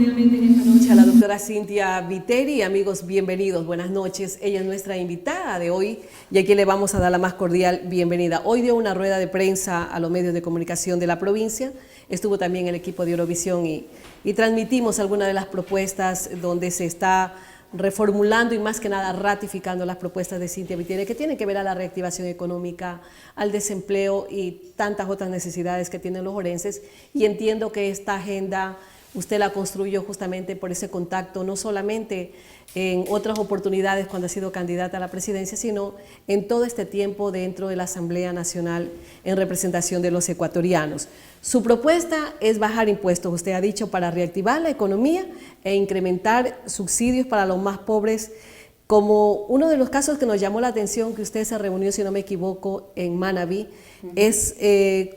cordialmente en esta noche a la doctora Cynthia Viteri. Amigos, bienvenidos, buenas noches. Ella es nuestra invitada de hoy y aquí le vamos a dar la más cordial bienvenida. Hoy dio una rueda de prensa a los medios de comunicación de la provincia. Estuvo también el equipo de Eurovisión y transmitimos algunas de las propuestas donde se está reformulando y más que nada ratificando las propuestas de Cynthia Viteri, que tienen que ver a la reactivación económica, al desempleo y tantas otras necesidades que tienen los orenses. Y entiendo que esta agenda usted la construyó justamente por ese contacto, no solamente en otras oportunidades cuando ha sido candidata a la presidencia, sino en todo este tiempo dentro de la Asamblea Nacional en representación de los ecuatorianos. Su propuesta es bajar impuestos, usted ha dicho, para reactivar la economía e incrementar subsidios para los más pobres. Como uno de los casos que nos llamó la atención, que usted se reunió, si no me equivoco, en Manabí, es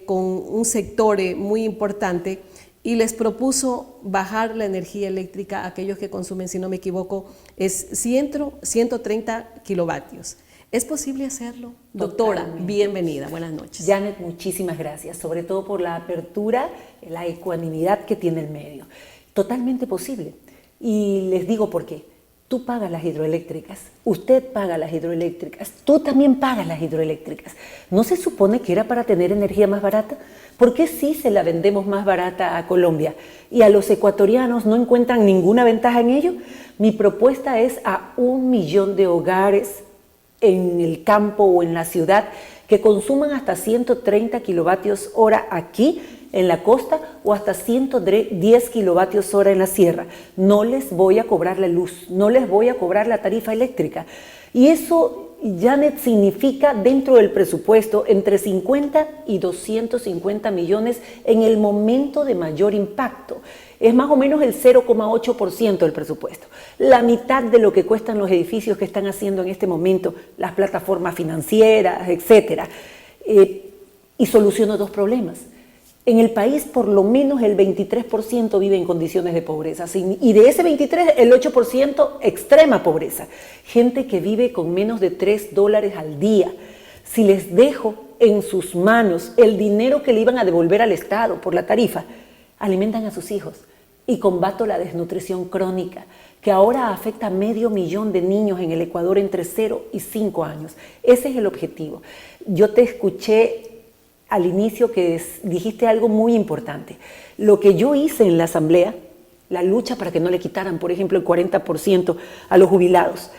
con un sector muy importante y les propuso bajar la energía eléctrica a aquellos que consumen, si no me equivoco, es 130 kilovatios. ¿Es posible hacerlo? Doctora, bienvenida, buenas noches. Janet, muchísimas gracias, sobre todo por la apertura, la ecuanimidad que tiene el medio. Totalmente posible. Y les digo por qué. Tú pagas las hidroeléctricas, usted paga las hidroeléctricas, tú también pagas las hidroeléctricas. ¿No se supone que era para tener energía más barata? ¿Por qué sí se la vendemos más barata a Colombia y a los ecuatorianos no encuentran ninguna ventaja en ello? Mi propuesta es a 1 millón de hogares en el campo o en la ciudad que consuman hasta 130 kilovatios hora aquí en la costa o hasta 110 kilovatios hora en la sierra. No les voy a cobrar la luz, no les voy a cobrar la tarifa eléctrica. Y eso, Janet, significa dentro del presupuesto entre 50 y 250 millones en el momento de mayor impacto. Es más o menos el 0,8% del presupuesto. La mitad de lo que cuestan los edificios que están haciendo en este momento, las plataformas financieras, etc. Y soluciono dos problemas. En el país, por lo menos el 23% vive en condiciones de pobreza, y de ese 23%, el 8% extrema pobreza. Gente que vive con menos de $3 al día. Si les dejo en sus manos el dinero que le iban a devolver al Estado por la tarifa, alimentan a sus hijos y combato la desnutrición crónica, que ahora afecta a 500.000 de niños en el Ecuador entre 0 y 5 años. Ese es el objetivo. Yo te escuché al inicio que dijiste algo muy importante. Lo que yo hice en la asamblea, la lucha para que no le quitaran, por ejemplo, el 40% a los jubilados,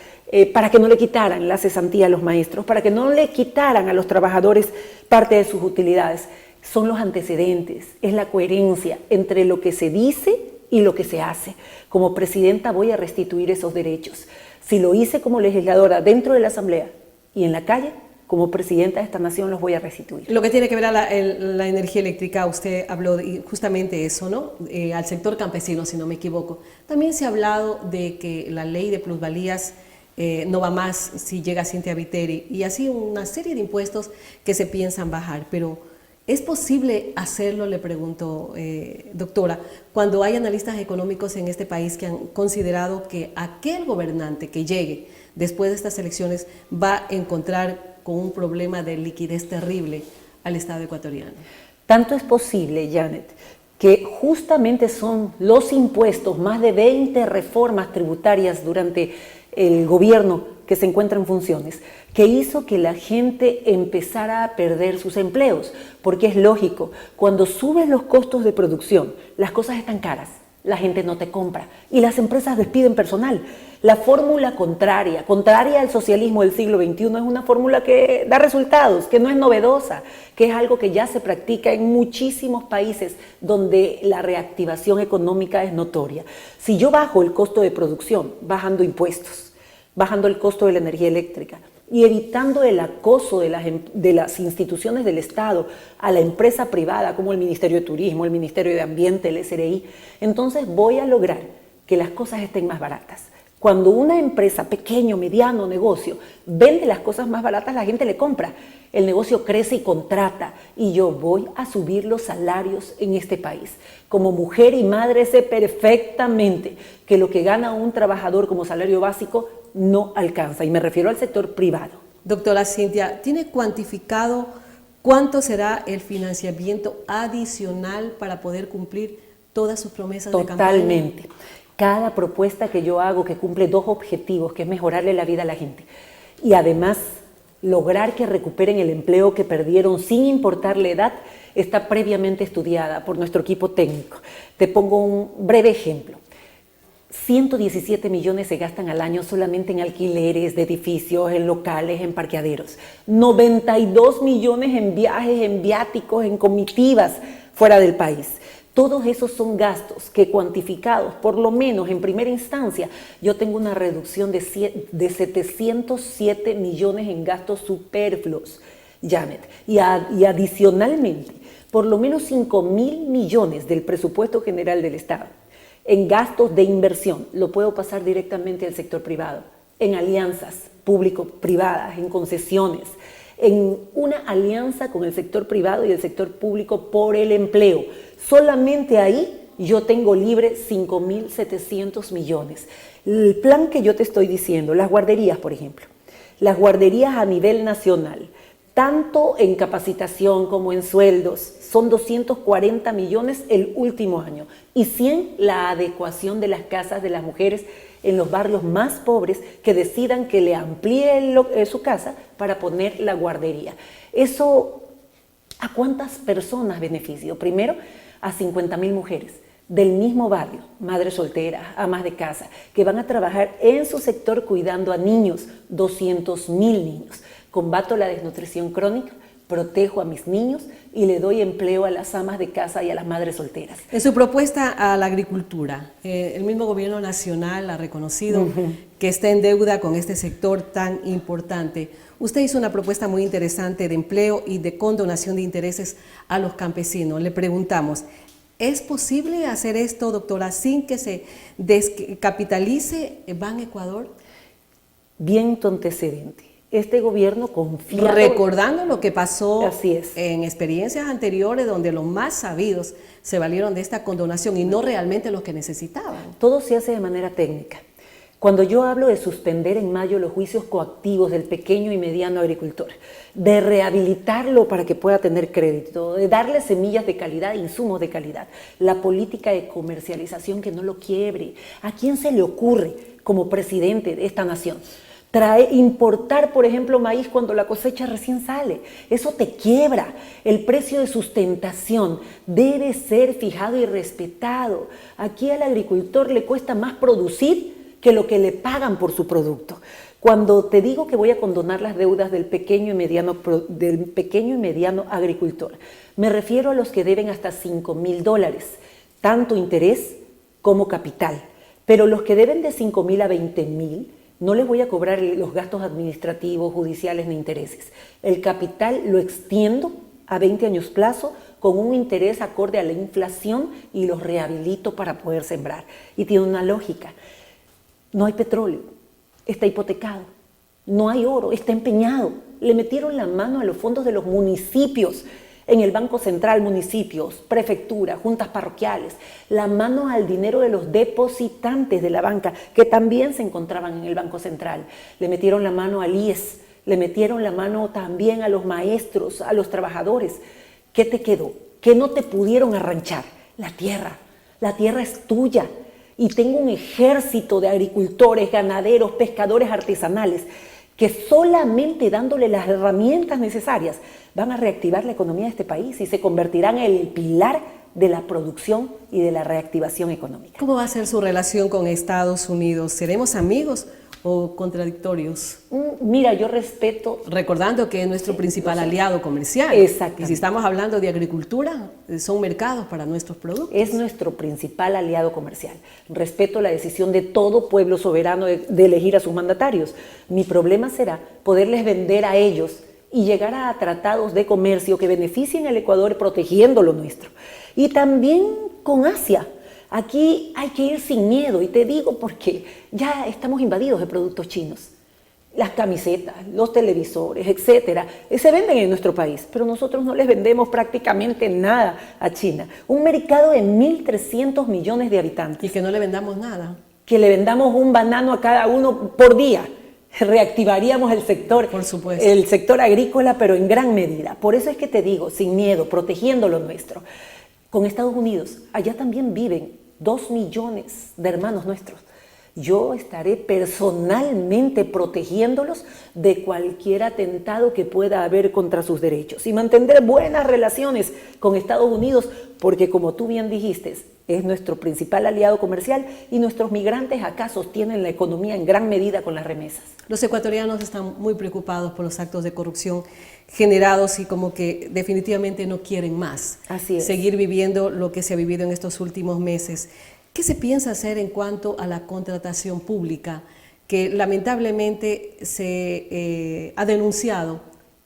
para que no le quitaran la cesantía a los maestros, para que no le quitaran a los trabajadores parte de sus utilidades, son los antecedentes, es la coherencia entre lo que se dice y lo que se hace. Como presidenta voy a restituir esos derechos. Si lo hice como legisladora dentro de la asamblea y en la calle, como presidenta de esta nación los voy a restituir. Lo que tiene que ver a la energía eléctrica, usted habló de justamente eso, ¿no? Al sector campesino, si no me equivoco. También se ha hablado de que la ley de plusvalías no va más si llega Cynthia Viteri y así una serie de impuestos que se piensan bajar. Pero ¿es posible hacerlo? Le pregunto, doctora, cuando hay analistas económicos en este país que han considerado que aquel gobernante que llegue después de estas elecciones va a encontrar con un problema de liquidez terrible al Estado ecuatoriano. Tanto es posible, Janet, que justamente son los impuestos, más de 20 reformas tributarias durante el gobierno que se encuentra en funciones, que hizo que la gente empezara a perder sus empleos, porque es lógico, cuando subes los costos de producción, las cosas están caras, la gente no te compra y las empresas despiden personal. La fórmula contraria al socialismo del siglo XXI es una fórmula que da resultados, que no es novedosa, que es algo que ya se practica en muchísimos países donde la reactivación económica es notoria. Si yo bajo el costo de producción, bajando impuestos, bajando el costo de la energía eléctrica y evitando el acoso de las instituciones del Estado a la empresa privada como el Ministerio de Turismo, el Ministerio de Ambiente, el SRI, entonces voy a lograr que las cosas estén más baratas. Cuando una empresa, pequeño, mediano negocio, vende las cosas más baratas, la gente le compra. El negocio crece y contrata y yo voy a subir los salarios en este país. Como mujer y madre sé perfectamente que lo que gana un trabajador como salario básico no alcanza y me refiero al sector privado. Doctora Cynthia, ¿tiene cuantificado cuánto será el financiamiento adicional para poder cumplir todas sus promesas de campaña? Totalmente. Cada propuesta que yo hago que cumple dos objetivos, que es mejorarle la vida a la gente y además lograr que recuperen el empleo que perdieron sin importar la edad, está previamente estudiada por nuestro equipo técnico. Te pongo un breve ejemplo. 117 millones se gastan al año solamente en alquileres de edificios, en locales, en parqueaderos. 92 millones en viajes, en viáticos, en comitivas fuera del país. Todos esos son gastos que cuantificados, por lo menos en primera instancia, yo tengo una reducción de 707 millones en gastos superfluos, Janet. Y adicionalmente, por lo menos 5.000 millones del presupuesto general del Estado en gastos de inversión lo puedo pasar directamente al sector privado, en alianzas público-privadas, en concesiones, en una alianza con el sector privado y el sector público por el empleo. Solamente ahí yo tengo libre 5.700 millones. El plan que yo te estoy diciendo, las guarderías, por ejemplo, las guarderías a nivel nacional, tanto en capacitación como en sueldos, son 240 millones el último año y 100 la adecuación de las casas de las mujeres en los barrios más pobres que decidan que le amplíe su casa para poner la guardería. Eso, ¿a cuántas personas beneficio? Primero, a 50.000 mujeres del mismo barrio, madres solteras, amas de casa, que van a trabajar en su sector cuidando a niños, 200.000 niños. Combato la desnutrición crónica, protejo a mis niños y le doy empleo a las amas de casa y a las madres solteras. En su propuesta a la agricultura, el mismo gobierno nacional ha reconocido que está en deuda con este sector tan importante. Usted hizo una propuesta muy interesante de empleo y de condonación de intereses a los campesinos. Le preguntamos, ¿es posible hacer esto, doctora, sin que se descapitalice Ban Ecuador? Bien tu antecedente. Este gobierno confía. Recordando lo que pasó Así es. en experiencias anteriores donde los más sabidos se valieron de esta condonación y no realmente los que necesitaban. Todo se hace de manera técnica. Cuando yo hablo de suspender en mayo los juicios coactivos del pequeño y mediano agricultor, de rehabilitarlo para que pueda tener crédito, de darle semillas de calidad, insumos de calidad, la política de comercialización que no lo quiebre. ¿A quién se le ocurre como presidente de esta nación importar, por ejemplo, maíz cuando la cosecha recién sale? Eso te quiebra. El precio de sustentación debe ser fijado y respetado. Aquí al agricultor le cuesta más producir que lo que le pagan por su producto. Cuando te digo que voy a condonar las deudas del pequeño y mediano agricultor, me refiero a los que deben hasta $5.000, tanto interés como capital. Pero los que deben de 5.000 a 20.000, no les voy a cobrar los gastos administrativos, judiciales ni intereses. El capital lo extiendo a 20 años plazo con un interés acorde a la inflación y los rehabilito para poder sembrar. Y tiene una lógica. No hay petróleo, está hipotecado. No hay oro, está empeñado. Le metieron la mano a los fondos de los municipios. En el Banco Central, municipios, prefectura, juntas parroquiales, la mano al dinero de los depositantes de la banca, que también se encontraban en el Banco Central. Le metieron la mano al IES, le metieron la mano también a los maestros, a los trabajadores. ¿Qué te quedó? ¿Qué no te pudieron arranchar? La tierra es tuya. Y tengo un ejército de agricultores, ganaderos, pescadores artesanales que solamente dándole las herramientas necesarias van a reactivar la economía de este país y se convertirán en el pilar de la producción y de la reactivación económica. ¿Cómo va a ser su relación con Estados Unidos? ¿Seremos amigos o contradictorios? Mira, yo respeto... Recordando que es nuestro principal aliado comercial. Exactamente. Y si estamos hablando de agricultura, son mercados para nuestros productos. Es nuestro principal aliado comercial. Respeto la decisión de todo pueblo soberano de elegir a sus mandatarios. Mi problema será poderles vender a ellos y llegar a tratados de comercio que beneficien al Ecuador protegiendo lo nuestro. Y también con Asia. Aquí hay que ir sin miedo, y te digo porque ya estamos invadidos de productos chinos. Las camisetas, los televisores, etcétera, se venden en nuestro país, pero nosotros no les vendemos prácticamente nada a China. Un mercado de 1.300 millones de habitantes. Y que no le vendamos nada. Que le vendamos un banano a cada uno por día. Reactivaríamos el sector, por supuesto, el sector agrícola, pero en gran medida. Por eso es que te digo, sin miedo, protegiendo lo nuestro. con Estados Unidos. Allá también viven 2 millones de hermanos nuestros. Yo estaré personalmente protegiéndolos de cualquier atentado que pueda haber contra sus derechos y mantendré buenas relaciones con Estados Unidos porque, como tú bien dijiste, es nuestro principal aliado comercial y nuestros migrantes acá sostienen la economía en gran medida con las remesas. Los ecuatorianos están muy preocupados por los actos de corrupción generados y como que definitivamente no quieren más. Así es. Seguir viviendo lo que se ha vivido en estos últimos meses. ¿Qué se piensa hacer en cuanto a la contratación pública que lamentablemente se ha denunciado,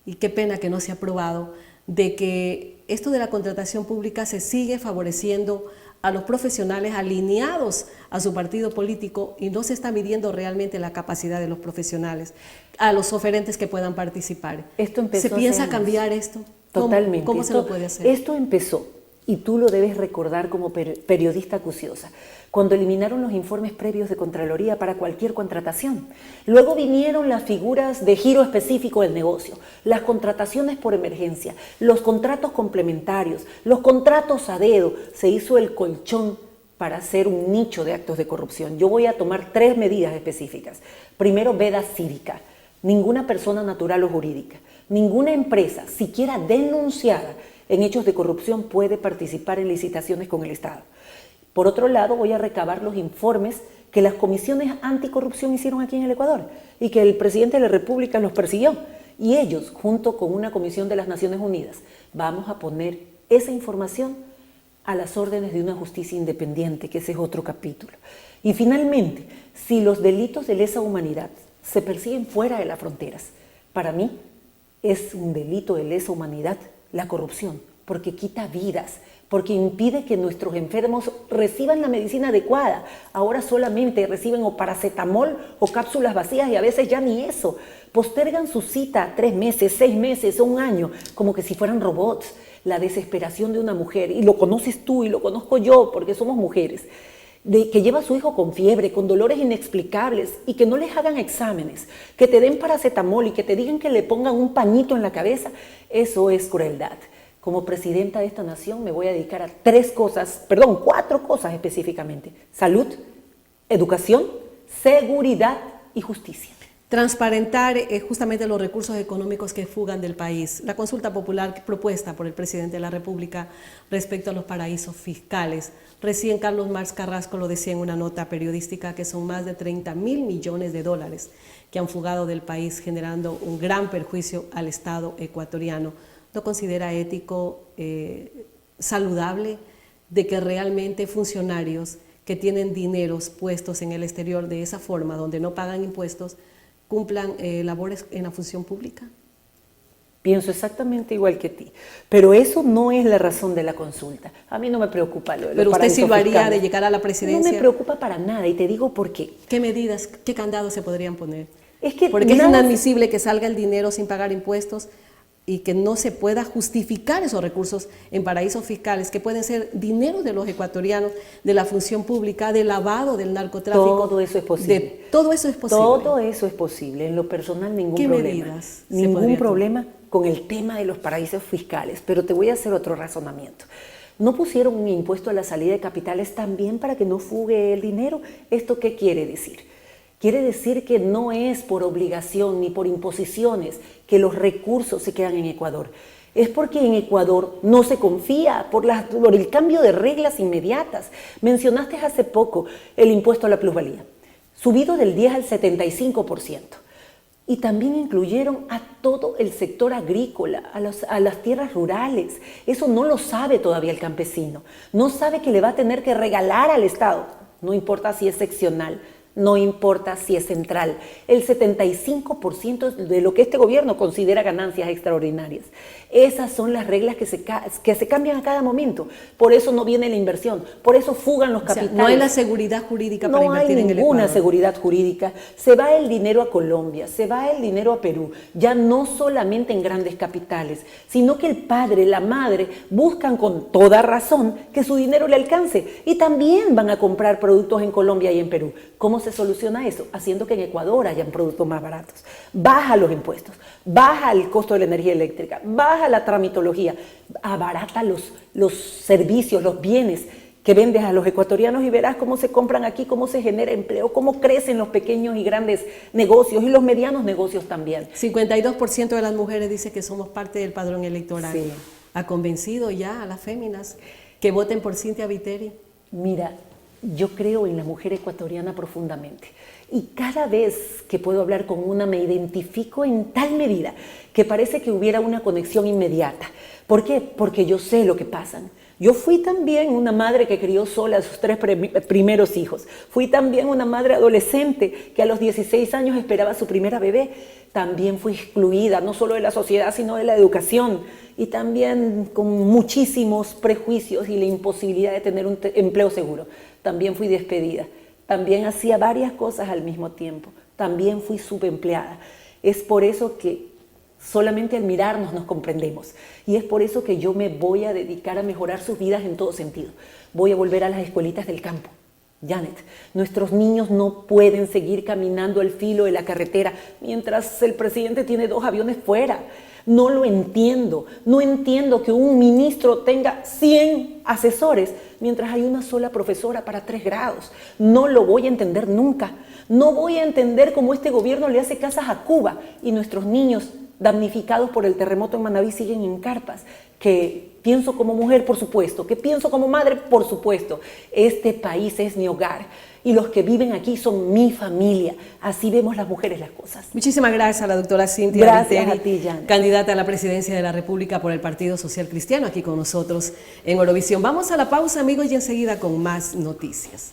y qué pena que no se ha aprobado, de que esto de la contratación pública se sigue favoreciendo a los profesionales alineados a su partido político y no se está midiendo realmente la capacidad de los profesionales, a los oferentes que puedan participar? Esto empezó ¿Se piensa hace años. cambiar esto? Totalmente. ¿Cómo se lo puede hacer? Esto empezó, y tú lo debes recordar como periodista acuciosa, cuando eliminaron los informes previos de Contraloría para cualquier contratación. Luego vinieron las figuras de giro específico del negocio, las contrataciones por emergencia, los contratos complementarios, los contratos a dedo. Se hizo el colchón para hacer un nicho de actos de corrupción. Yo voy a tomar 3 medidas específicas. Primero, veda cívica. Ninguna persona natural o jurídica, ninguna empresa, siquiera denunciada en hechos de corrupción, puede participar en licitaciones con el Estado. Por otro lado, voy a recabar los informes que las comisiones anticorrupción hicieron aquí en el Ecuador y que el presidente de la República los persiguió. Y ellos, junto con una comisión de las Naciones Unidas, vamos a poner esa información a las órdenes de una justicia independiente, que ese es otro capítulo. Y finalmente, si los delitos de lesa humanidad se persiguen fuera de las fronteras, para mí es un delito de lesa humanidad la corrupción, porque quita vidas, porque impide que nuestros enfermos reciban la medicina adecuada. Ahora solamente reciben o paracetamol o cápsulas vacías y a veces ya ni eso. Postergan su cita 3 meses, 6 meses o 1 año, como que si fueran robots. La desesperación de una mujer, y lo conoces tú y lo conozco yo porque somos mujeres, que lleva a su hijo con fiebre, con dolores inexplicables y que no les hagan exámenes, que te den paracetamol y que te digan que le pongan un pañito en la cabeza. Eso es crueldad. Como presidenta de esta nación me voy a dedicar a 4 cosas específicamente: salud, educación, seguridad y justicia. Transparentar justamente los recursos económicos que fugan del país. La consulta popular propuesta por el presidente de la República respecto a los paraísos fiscales. Recién Carlos Marx Carrasco lo decía en una nota periodística, que son más de 30.000 millones de dólares que han fugado del país, generando un gran perjuicio al Estado ecuatoriano. ¿No considera ético, saludable, de que realmente funcionarios que tienen dineros puestos en el exterior de esa forma, donde no pagan impuestos, cumplan labores en la función pública? Pienso exactamente igual que ti, pero eso no es la razón de la consulta. A mí no me preocupa lo de los Pero usted sí lo haría fiscales. de llegar a la presidencia. No me preocupa para nada y te digo por qué. ¿Qué medidas, qué candados se podrían poner? Es que porque es nada... inadmisible que salga el dinero sin pagar impuestos y que no se pueda justificar esos recursos en paraísos fiscales, que pueden ser dinero de los ecuatorianos, de la función pública, del lavado, del narcotráfico. Todo eso es posible. Todo eso es posible. Todo eso es posible. En lo personal, ningún ¿Qué problema. medidas Ningún problema con el tema de los paraísos fiscales. Pero te voy a hacer otro razonamiento. ¿No pusieron un impuesto a la salida de capitales también para que no fugue el dinero? ¿Esto qué quiere decir? Quiere decir que no es por obligación ni por imposiciones que los recursos se quedan en Ecuador. Es porque en Ecuador no se confía por el cambio de reglas inmediatas. Mencionaste hace poco el impuesto a la plusvalía, subido del 10 al 75%. Y también incluyeron a todo el sector agrícola, a las tierras rurales. Eso no lo sabe todavía el campesino. No sabe que le va a tener que regalar al Estado. No importa si es seccional, no importa si es central. El 75% de lo que este gobierno considera ganancias extraordinarias. Esas son las reglas que se cambian a cada momento. Por eso no viene la inversión, por eso fugan los capitales. No hay la seguridad jurídica para invertir en el Ecuador. No hay ninguna seguridad jurídica. Se va el dinero a Colombia, se va el dinero a Perú, ya no solamente en grandes capitales, sino que el padre, la madre buscan con toda razón que su dinero le alcance y también van a comprar productos en Colombia y en Perú. ¿Cómo se soluciona eso? Haciendo que en Ecuador hayan productos más baratos. Baja los impuestos, baja el costo de la energía eléctrica, baja la tramitología, abarata los servicios, los bienes que vendes a los ecuatorianos y verás cómo se compran aquí, cómo se genera empleo, cómo crecen los pequeños y grandes negocios y los medianos negocios también. 52% de las mujeres dice que somos parte del padrón electoral. Sí. ¿Ha convencido ya a las féminas que voten por Cynthia Viteri? Mira, yo creo en la mujer ecuatoriana profundamente y cada vez que puedo hablar con una me identifico en tal medida que parece que hubiera una conexión inmediata. ¿Por qué? Porque yo sé lo que pasan. Yo fui también una madre que crió sola a sus 3 primeros hijos. Fui también una madre adolescente que a los 16 años esperaba su primera bebé. También fui excluida, no solo de la sociedad, sino de la educación. Y también con muchísimos prejuicios y la imposibilidad de tener un empleo seguro. También fui despedida. También hacía varias cosas al mismo tiempo. También fui subempleada. Es por eso que solamente al mirarnos nos comprendemos. Y es por eso que yo me voy a dedicar a mejorar sus vidas en todo sentido. Voy a volver a las escuelitas del campo. Janet, nuestros niños no pueden seguir caminando al filo de la carretera mientras el presidente tiene 2 aviones fuera. No lo entiendo. No entiendo que un ministro tenga 100 asesores mientras hay una sola profesora para 3 grados. No lo voy a entender nunca. No voy a entender cómo este gobierno le hace casas a Cuba y nuestros niños damnificados por el terremoto en Manabí siguen en carpas. Que pienso como mujer, por supuesto, que pienso como madre, por supuesto. Este país es mi hogar y los que viven aquí son mi familia. Así vemos las mujeres las cosas. Muchísimas gracias a la doctora Cynthia Gracias Viteri, a ti, Jan. candidata a la presidencia de la República por el Partido Social Cristiano, aquí con nosotros en Eurovisión. Vamos a la pausa, amigos, y enseguida con más noticias.